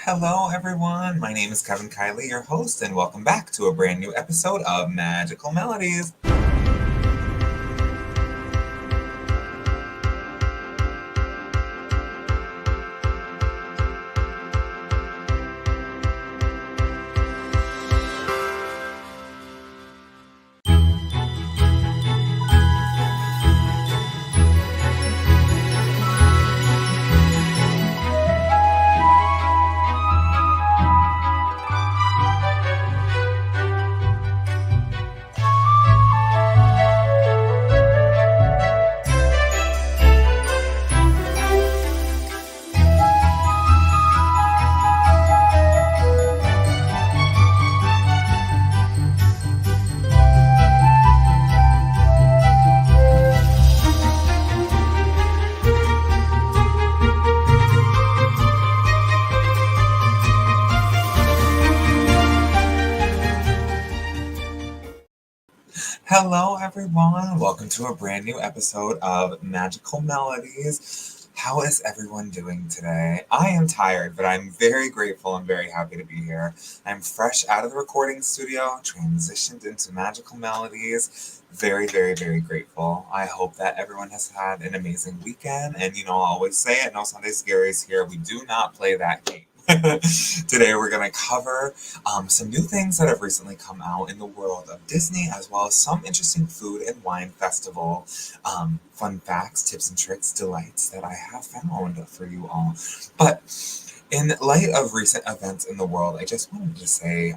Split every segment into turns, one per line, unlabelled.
Hello, everyone. My name is Kevin Kiley, your host, and welcome back to a brand new episode of Magical Melodies. Hello, everyone. Welcome to a brand new episode of Magical Melodies. How is everyone doing today? I am tired, but I'm very grateful and very happy to be here. I'm fresh out of the recording studio, transitioned into Magical Melodies. Very, very, very grateful. I hope that everyone has had an amazing weekend. And I always say it, no Sunday Scaries here. We do not play that game. Today we're going to cover some new things that have recently come out in the world of Disney, as well as some interesting food and wine festival fun facts, tips and tricks, delights that I have found for you all. But in light of recent events in the world, I just wanted to say,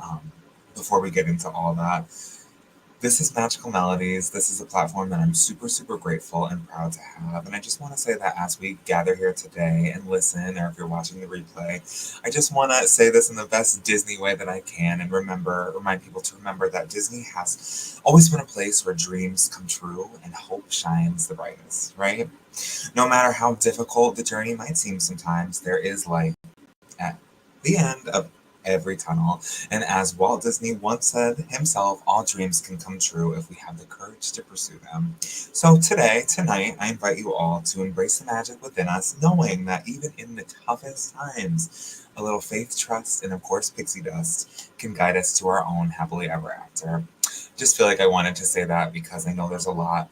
before we get into all that, this is Magical Melodies. This is a platform that I'm super, super grateful and proud to have. And I just want to say that as we gather here today and listen, or if you're watching the replay, I just want to say this in the best Disney way that I can and remind people to remember that Disney has always been a place where dreams come true and hope shines the brightest, right? No matter how difficult the journey might seem sometimes, there is light at the end of every tunnel. And as Walt Disney once said himself, all dreams can come true if we have the courage to pursue them. So tonight, I invite you all to embrace the magic within us, knowing that even in the toughest times, a little faith, trust, and of course pixie dust can guide us to our own happily ever after. Just feel like I wanted to say that because I know there's a lot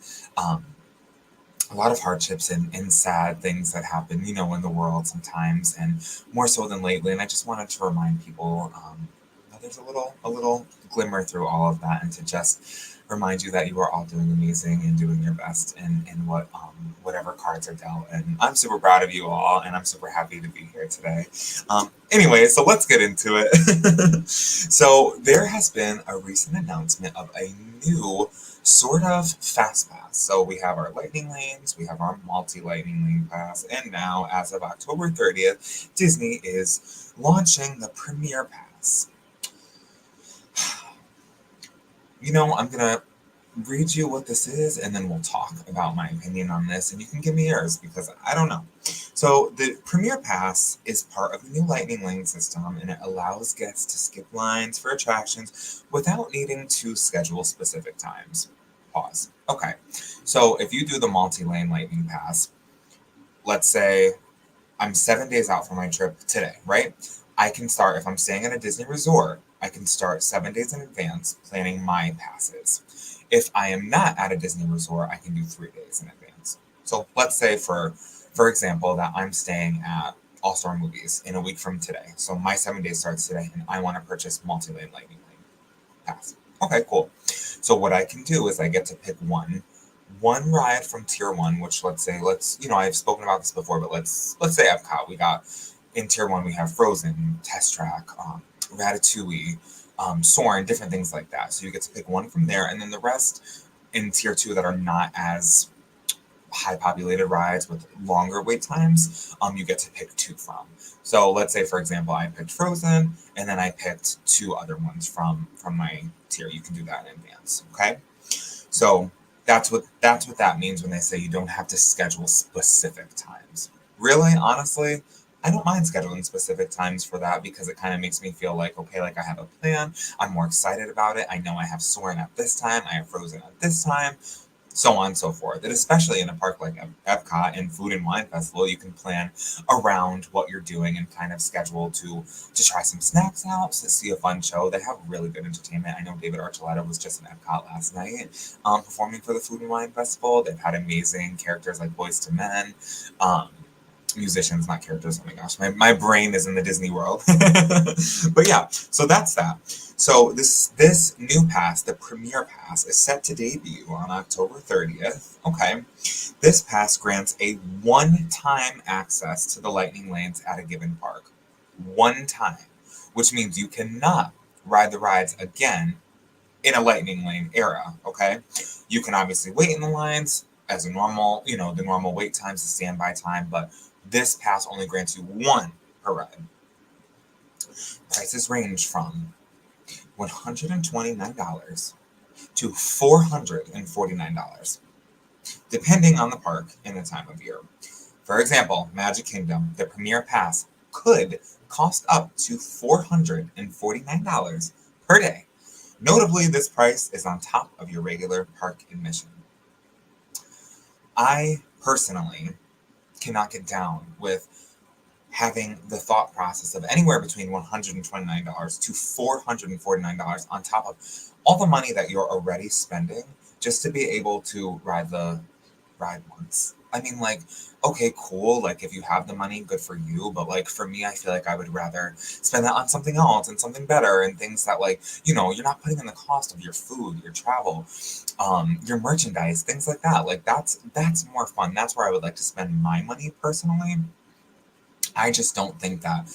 of hardships and sad things that happen, in the world sometimes, and more so than lately. And I just wanted to remind people that there's a little glimmer through all of that, and to just remind you that you are all doing amazing and doing your best in whatever cards are dealt. And I'm super proud of you all, and I'm super happy to be here today. Anyway, so let's get into it. So there has been a recent announcement of a new sort of fast pass. So we have our lightning lanes, we have our multi-lightning lane pass, and now as of October 30th, Disney is launching the Premier Pass. I'm gonna read you what this is, and then we'll talk about my opinion on this, and you can give me yours because I don't know. So the Premier Pass is part of the new Lightning Lane system, and it allows guests to skip lines for attractions without needing to schedule specific times. Pause. Okay, so if you do the multi-lane Lightning Pass, let's say I'm 7 days out from my trip today, right? I can start, if I'm staying at a Disney resort, I can start 7 days in advance planning my passes. If I am not at a Disney resort, I can do 3 days in advance. So let's say, for example, that I'm staying at All Star Movies in a week from today. So my 7 days starts today, and I want to purchase multi-lane Lightning Lane pass. Okay, cool. So what I can do is I get to pick one ride from Tier 1, which I've spoken about this before, but let's say Epcot. We got in Tier 1, we have Frozen, Test Track, Ratatouille, Soarin', different things like that. So you get to pick one from there, and then the rest in Tier 2 that are not as high populated rides with longer wait times, you get to pick two from. So let's say, for example, I picked Frozen, and then I picked two other ones from my tier. You can do that in advance, okay? So that's what that means when they say you don't have to schedule specific times. Really, honestly, I don't mind scheduling specific times for that because it kind of makes me feel like, okay, like I have a plan. I'm more excited about it. I know I have Soarin' at this time. I have Frozen at this time. so on and so forth. And especially in a park like Epcot and Food and Wine Festival, you can plan around what you're doing and kind of schedule to try some snacks out, to see a fun show. They have really good entertainment. I know David Archuleta was just in Epcot last night, performing for the Food and Wine Festival. They've had amazing characters like Boys to Men, um, musicians, not characters. Oh my gosh, my brain is in the Disney world. But yeah, so that's that. So this new pass, the Premier Pass, is set to debut on October 30th. Okay. This pass grants a one-time access to the lightning lanes at a given park. One time, which means you cannot ride the rides again in a lightning lane era, okay? You can obviously wait in the lines as a normal, the normal wait times, the standby time, but this pass only grants you one per ride. Prices range from $129 to $449, depending on the park and the time of year. For example, Magic Kingdom, the Premier Pass could cost up to $449 per day. Notably, this price is on top of your regular park admission. I personally cannot get down with having the thought process of anywhere between $129 to $449 on top of all the money that you're already spending just to be able to ride the ride once. I mean, like, okay, cool. Like, if you have the money, good for you. But, like, for me, I feel like I would rather spend that on something else and something better and things that, like, you're not putting in the cost of your food, your travel, your merchandise, things like that. Like, that's more fun. That's where I would like to spend my money personally. I just don't think that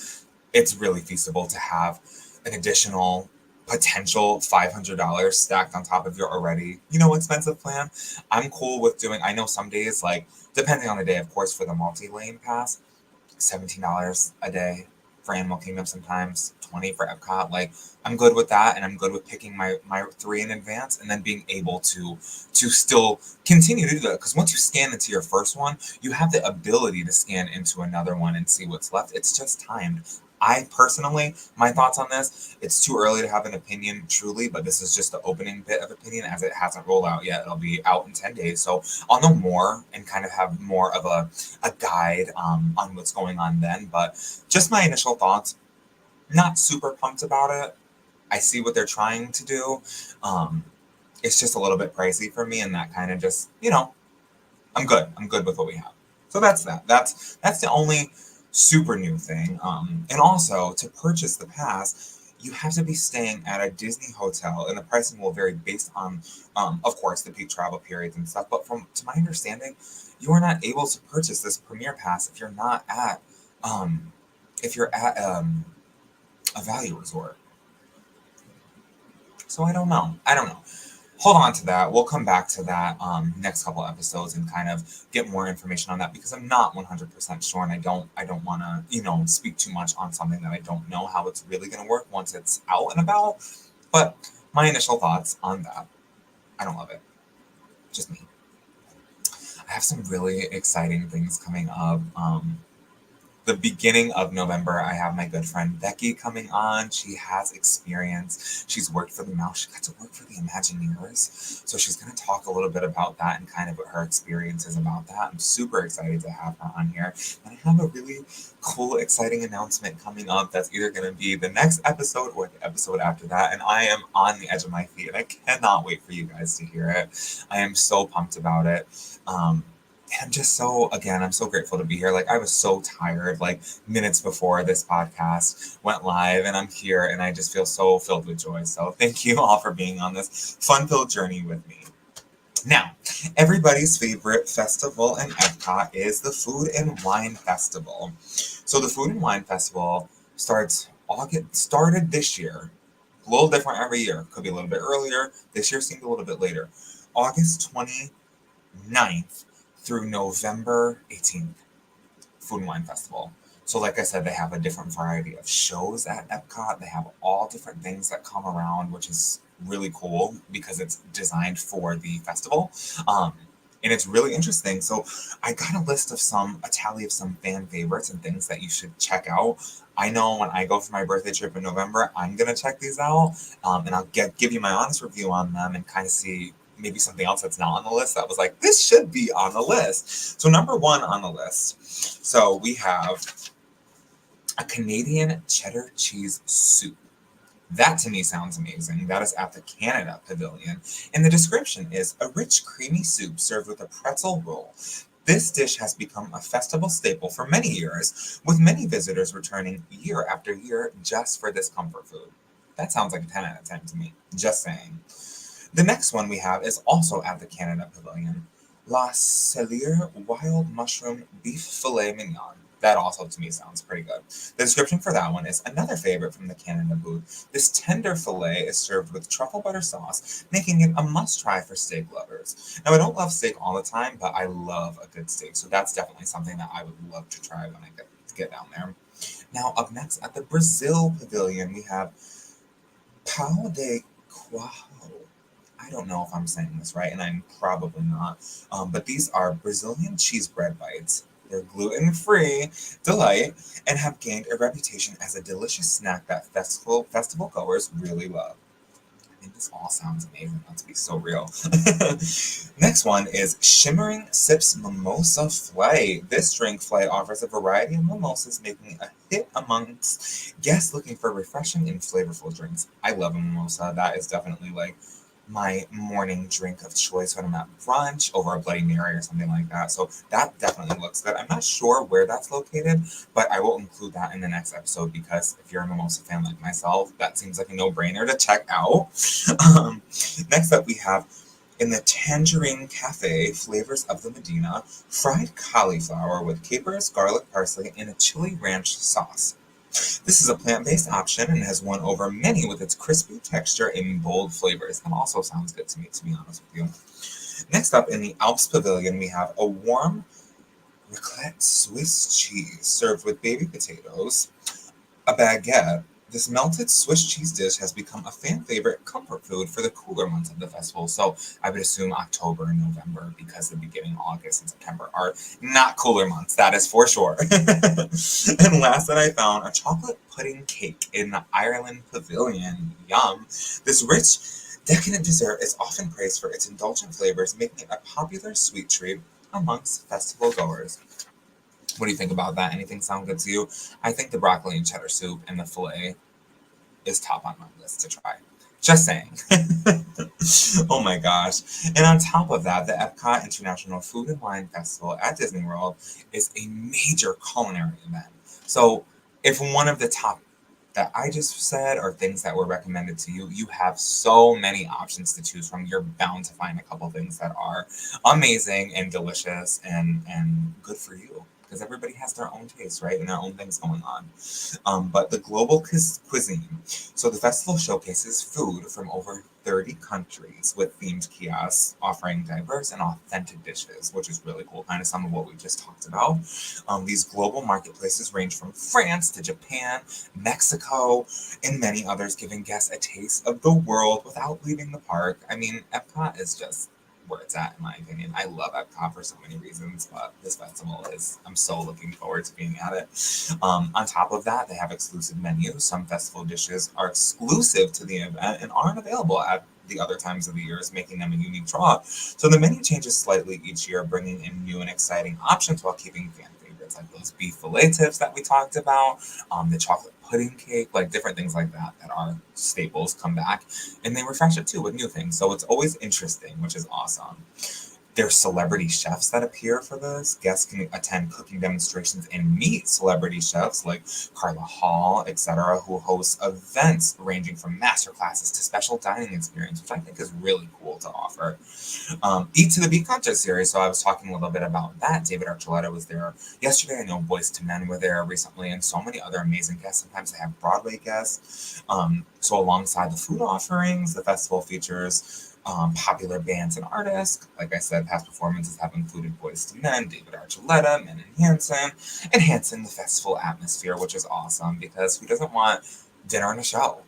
it's really feasible to have an additional potential $500 stacked on top of your already, expensive plan. I'm cool with doing, I know some days, like, depending on the day, of course, for the multi-lane pass, $17 a day for Animal Kingdom sometimes, $20 for Epcot. Like, I'm good with that, and I'm good with picking my 3 in advance and then being able to still continue to do that. Because once you scan into your first one, you have the ability to scan into another one and see what's left. It's just timed. I personally, my thoughts on this, it's too early to have an opinion truly, but this is just the opening bit of opinion as it hasn't rolled out yet. It'll be out in 10 days. So I'll know more and kind of have more of a guide on what's going on then. But just my initial thoughts, not super pumped about it. I see what they're trying to do. It's just a little bit pricey for me, and that kind of just, I'm good. I'm good with what we have. So that's that. That's the only super new thing. And also, to purchase the pass, you have to be staying at a Disney hotel, and the pricing will vary based on, of course, the peak travel periods and stuff. But to my understanding, you are not able to purchase this Premier Pass if you're not at, a value resort. So I don't know. Hold on to that. We'll come back to that next couple episodes and kind of get more information on that, because I'm not 100% sure, and I don't want to speak too much on something that I don't know how it's really going to work once it's out and about. But my initial thoughts on that, I don't love it. Just me. I have some really exciting things coming up. The beginning of November, I have my good friend Becky coming on. She has experience. She's worked for the Mouse. She got to work for the Imagineers. So she's going to talk a little bit about that and kind of what her experience is about that. I'm super excited to have her on here. And I have a really cool, exciting announcement coming up that's either going to be the next episode or the episode after that. And I am on the edge of my feet, and I cannot wait for you guys to hear it. I am so pumped about it. I'm just I'm so grateful to be here. Like, I was so tired, like, minutes before this podcast went live, and I'm here, and I just feel so filled with joy. So thank you all for being on this fun-filled journey with me. Now, everybody's favorite festival in Epcot is the Food and Wine Festival. So the Food and Wine Festival started this year. A little different every year. Could be a little bit earlier. This year seemed a little bit later. August 29th through November 18th, Food and Wine Festival. So like I said, they have a different variety of shows at Epcot. They have all different things that come around, which is really cool because it's designed for the festival. And it's really interesting. So I got a tally of some fan favorites and things that you should check out. I know when I go for my birthday trip in November, I'm going to check these out. And I'll give you my honest review on them and kind of see maybe something else that's not on the list that was like, this should be on the list. So number one on the list. So we have a Canadian cheddar cheese soup. That to me sounds amazing. That is at the Canada Pavilion. And the description is a rich, creamy soup served with a pretzel roll. This dish has become a festival staple for many years, with many visitors returning year after year just for this comfort food. That sounds like a 10 out of 10 to me. Just saying. The next one we have is also at the Canada Pavilion. La Cellier Wild Mushroom Beef Filet Mignon. That also to me sounds pretty good. The description for that one is another favorite from the Canada booth. This tender filet is served with truffle butter sauce, making it a must-try for steak lovers. Now, I don't love steak all the time, but I love a good steak, so that's definitely something that I would love to try when I get down there. Now, up next at the Brazil Pavilion, we have Pão de Queijo. I don't know if I'm saying this right, and I'm probably not, but these are Brazilian cheese bread bites. They're gluten-free delight and have gained a reputation as a delicious snack that festival goers really love. I think this all sounds amazing, not to be so real. Next one is Shimmering Sips Mimosa Flight. This drink flight offers a variety of mimosas, making it a hit amongst guests looking for refreshing and flavorful drinks. I love a mimosa. That is definitely like my morning drink of choice when I'm at brunch over a Bloody Mary or something like that. So that definitely looks good. I'm not sure where that's located, but I will include that in the next episode because if you're a mimosa fan like myself, that seems like a no-brainer to check out. Next up, we have in the Tangerine Cafe, Flavors of the Medina, fried cauliflower with capers, garlic, parsley, and a chili ranch sauce. This is a plant-based option and has won over many with its crispy texture and bold flavors. That also sounds good to me, to be honest with you. Next up, in the Alps Pavilion, we have a warm raclette Swiss cheese served with baby potatoes, a baguette. This melted Swiss cheese dish has become a fan favorite comfort food for the cooler months of the festival. So I would assume October and November because the beginning August and September are not cooler months. That is for sure. And last that I found, a chocolate pudding cake in the Ireland Pavilion. Yum. This rich, decadent dessert is often praised for its indulgent flavors, making it a popular sweet treat amongst festival goers. What do you think about that? Anything sound good to you? I think the broccoli and cheddar soup and the filet is top on my list to try. Just saying. Oh my gosh. And on top of that, the Epcot International Food and Wine Festival at Disney World is a major culinary event. So if one of the top that I just said are things that were recommended to you, you have so many options to choose from. You're bound to find a couple things that are amazing and delicious and good for you. Because everybody has their own taste, right? And their own things going on. But the global cuisine. So the festival showcases food from over 30 countries with themed kiosks offering diverse and authentic dishes, which is really cool. Kind of some of what we just talked about. These global marketplaces range from France to Japan, Mexico, and many others, giving guests a taste of the world without leaving the park. I mean, Epcot is just where it's at, in my opinion. I love Epcot for so many reasons, but this festival I'm so looking forward to being at it. On top of that, they have exclusive menus. Some festival dishes are exclusive to the event and aren't available at the other times of the year, making them a unique draw. So the menu changes slightly each year, bringing in new and exciting options while keeping fan favorites like those beef fillet tips that we talked about, the chocolate pudding cake, like different things like that are staples come back, and they refresh it too with new things. So it's always interesting, which is awesome. There's celebrity chefs that appear for this. Guests can attend cooking demonstrations and meet celebrity chefs like Carla Hall, etc., who host events ranging from master classes to special dining experience, which I think is really cool to offer. Eat to the Beat concert series. So I was talking a little bit about that. David Archuleta was there yesterday. I know Boyz II Men were there recently, and so many other amazing guests. Sometimes they have Broadway guests. So alongside the food offerings, the festival features popular bands and artists. Like I said, past performances have included Boyz II Men, David Archuleta, Men and Hanson, enhancing the festival atmosphere, which is awesome because who doesn't want dinner and a show?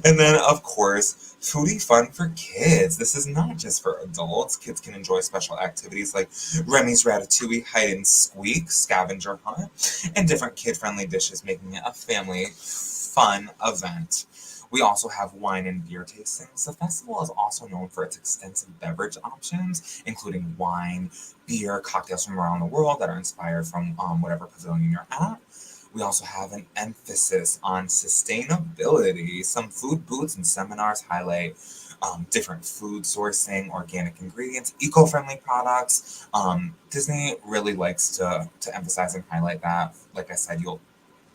And then, of course, foodie fun for kids. This is not just for adults. Kids can enjoy special activities like Remy's Ratatouille, Hide and Squeak, Scavenger Hunt, and different kid-friendly dishes, making it a family fun event. We also have wine and beer tastings. The festival is also known for its extensive beverage options, including wine, beer, cocktails from around the world that are inspired from whatever pavilion you're at. We also have an emphasis on sustainability. Some food booths and seminars highlight different food sourcing, organic ingredients, eco-friendly products. Disney really likes to emphasize and highlight that. Like I said, you'll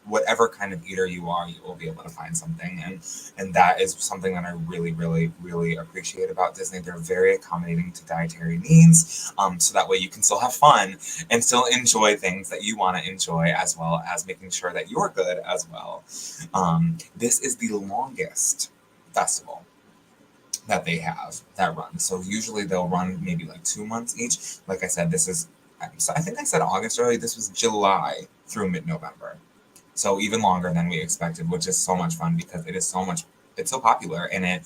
whatever kind of eater you are, you will be able to find something, and that is something that I really, really, really appreciate about Disney. They're very accommodating to dietary needs, so that way you can still have fun and still enjoy things that you want to enjoy, as well as making sure that you're good as well. This is the longest festival that they have that runs. So usually they'll run maybe like 2 months each. Like I said, this is, so I think I said August early. This was July through mid-November. So even longer than we expected, which is so much fun because it is so much, it's so popular, and it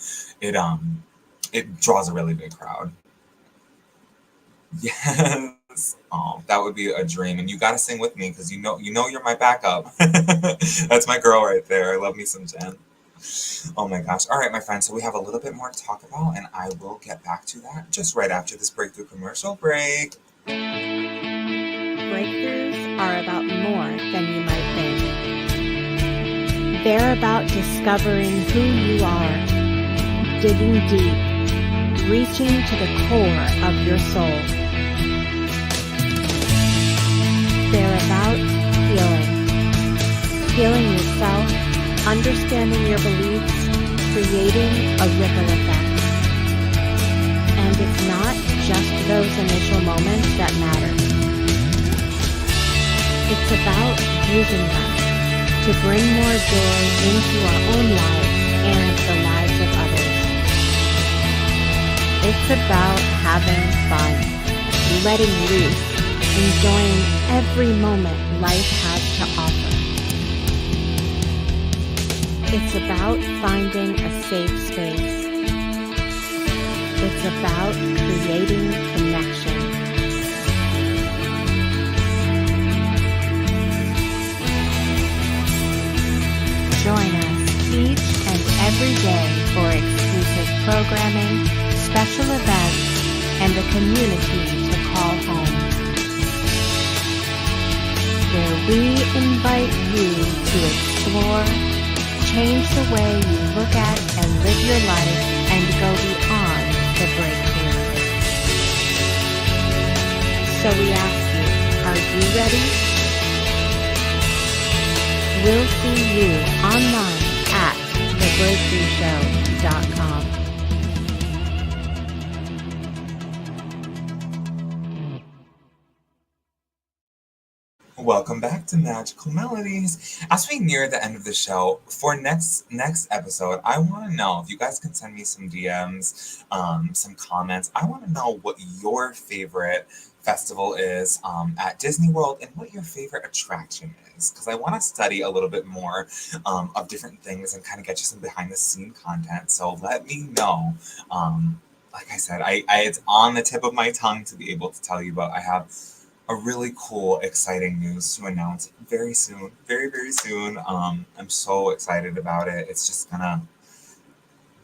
draws a really big crowd. Yes. Oh, that would be a dream. And you got to sing with me because you know you're my backup. That's my girl right there. I love me some Jen. Oh my gosh. All right, my friends. So we have a little bit more to talk about, and I will get back to that just right after this breakthrough commercial break.
Breakthroughs are about more than you might think. They're about discovering who you are, digging deep, reaching to the core of your soul. They're about healing yourself, understanding your beliefs, creating a ripple effect. And it's not just those initial moments that matter. It's about using them to bring more joy into our own lives and the lives of others. It's about having fun, letting loose, enjoying every moment life has to offer. It's about finding a safe space. It's about creating connection. Join us each and every day for exclusive programming, special events, and a community to call home, where we invite you to explore, change the way you look at and live your life, and go beyond the breakthrough. So we ask you, are you ready? We'll see you online at thebreakthroughshow.com.
Welcome back to Magical Melodies. As we near the end of the show, for next episode, I want to know if you guys can send me some DMs, some comments. I want to know what your favorite festival is at Disney World and what your favorite attraction is, because I want to study a little bit more of different things and kind of get you some behind the scene content. So let me know. Like I said, I it's on the tip of my tongue to be able to tell you, but I have a really cool, exciting news to announce very soon. Very, very soon. I'm so excited about it. It's just gonna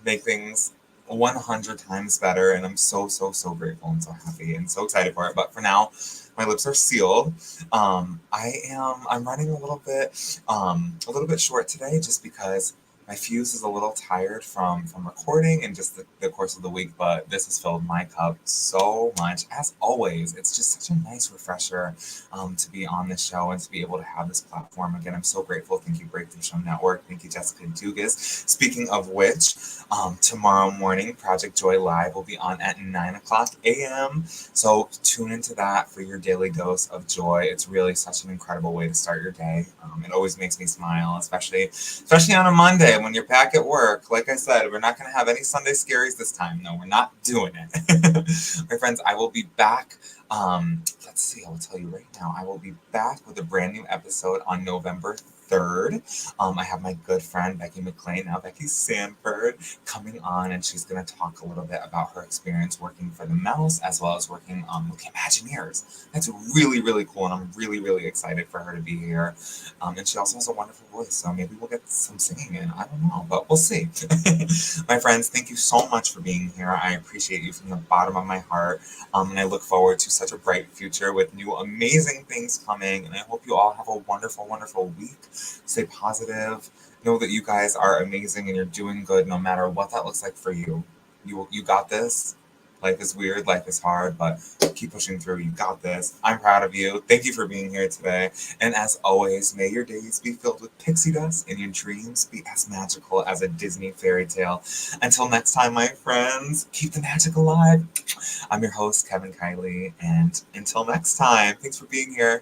make things 100 times better, and I'm so, so, so grateful and so happy and so excited for it. But for now, my lips are sealed. I'm running a little bit short today just because my fuse is a little tired from recording and just the course of the week, but this has filled my cup so much. As always, it's just such a nice refresher to be on this show and to be able to have this platform. Again, I'm so grateful. Thank you, Breakthrough Show Network. Thank you, Jessica Dugas. Speaking of which, tomorrow morning, Project Joy Live will be on at 9 o'clock a.m. So tune into that for your daily dose of joy. It's really such an incredible way to start your day. It always makes me smile, especially on a Monday when you're back at work. Like I said, we're not going to have any Sunday scaries this time. No, we're not doing it. My friends, I will be back. Let's see, I will tell you right now. I will be back with a brand new episode on November 3rd. I have my good friend Becky McLean, now Becky Sanford, coming on, and she's going to talk a little bit about her experience working for the Mouse as well as working with the Imagineers. That's really, really cool, and I'm really, really excited for her to be here. And she also has a wonderful voice, so maybe we'll get some singing in. I don't know, but we'll see. My friends, thank you so much for being here. I appreciate you from the bottom of my heart, and I look forward to such a bright future with new amazing things coming, and I hope you all have a wonderful, wonderful week. Stay positive. Know that you guys are amazing and you're doing good no matter what that looks like for you. You got this. Life is weird, life is hard, but keep pushing through. You got this. I'm proud of you. Thank you for being here today. And as always, may your days be filled with pixie dust and your dreams be as magical as a Disney fairy tale. Until next time, my friends, keep the magic alive. I'm your host, Kevin Kiley, and until next time, thanks for being here.